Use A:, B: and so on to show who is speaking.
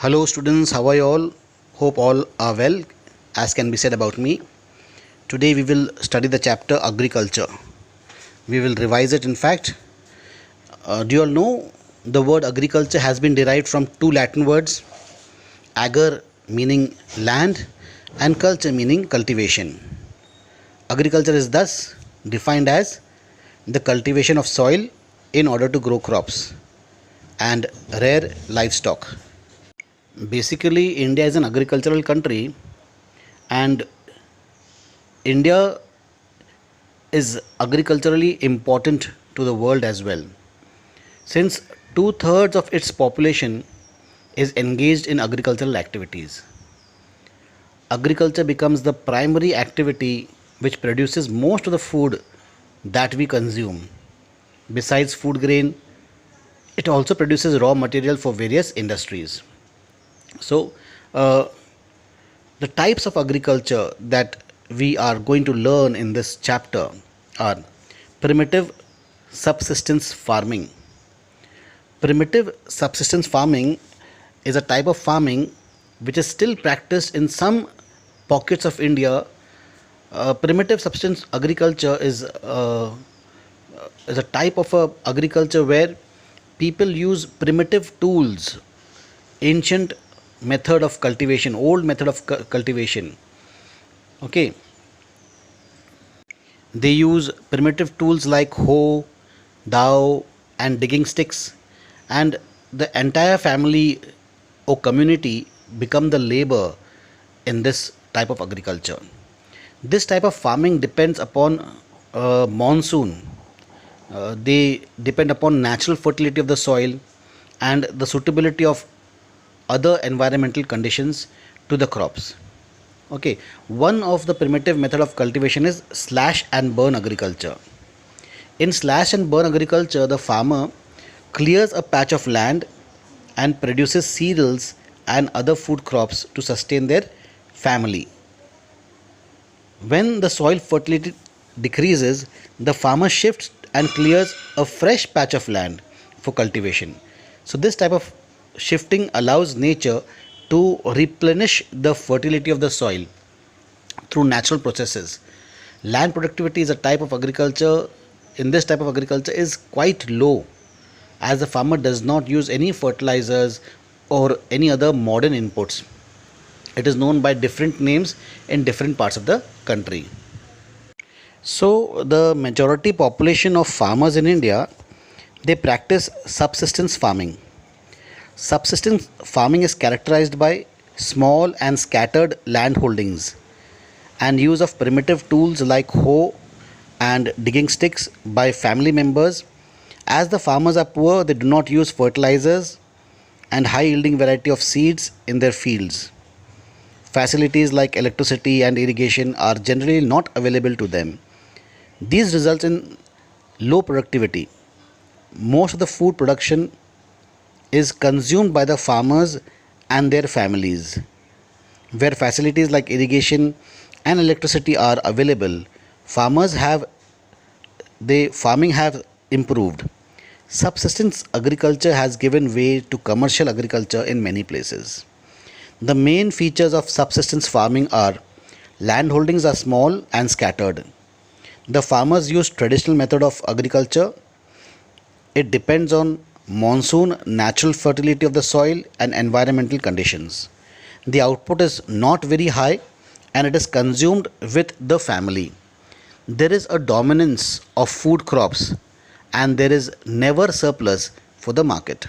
A: Hello students, how are you all? Hope all are well, as can be said about me. Today we will study the chapter agriculture. We will revise it in fact. Do you all know the word agriculture has been derived from two Latin words, ager meaning land and culture meaning cultivation. Agriculture is thus defined as the cultivation of soil in order to grow crops and rear livestock. Basically, India is an agricultural country, and India is agriculturally important to the world as well. Since two-thirds of its population is engaged in agricultural activities, agriculture becomes the primary activity which produces most of the food that we consume. Besides food grain, it also produces raw material for various industries. So, the types of agriculture that we are going to learn in this chapter are primitive subsistence farming. Primitive subsistence farming is a type of farming which is still practiced in some pockets of India. Primitive subsistence agriculture is a type of agriculture where people use primitive tools, ancient method of cultivation, old method of cultivation. Okay, they use primitive tools like hoe, dao, and digging sticks, and the entire family or community become the labor in this type of agriculture. This type of farming depends upon monsoon. They depend upon natural fertility of the soil and the suitability of other environmental conditions to the crops. Okay, one of the primitive method of cultivation is slash and burn agriculture. In slash and burn agriculture, the farmer clears a patch of land and produces cereals and other food crops to sustain their family. When the soil fertility decreases, the farmer shifts and clears a fresh patch of land for cultivation. So this type of shifting allows nature to replenish the fertility of the soil through natural processes. Land productivity is a type of agriculture. In this type of agriculture is quite low, as the farmer does not use any fertilizers or any other modern inputs. It is known by different names in different parts of the country. So the majority population of farmers in India, they practice subsistence farming. Subsistence farming is characterized by small and scattered land holdings and use of primitive tools like hoe and digging sticks by family members. As the farmers are poor, they do not use fertilizers and high yielding variety of seeds in their fields. Facilities like electricity and irrigation are generally not available to them. These result in low productivity. Most of the food production is consumed by the farmers and their families. Where facilities like irrigation and electricity are available, farming have improved. Subsistence agriculture has given way to commercial agriculture in many places. The main features of subsistence farming are land holdings are small and scattered. The farmers use traditional method of agriculture. It depends on monsoon, natural fertility of the soil, and environmental conditions. The output is not very high and it is consumed with the family. There is a dominance of food crops and there is never surplus for the market.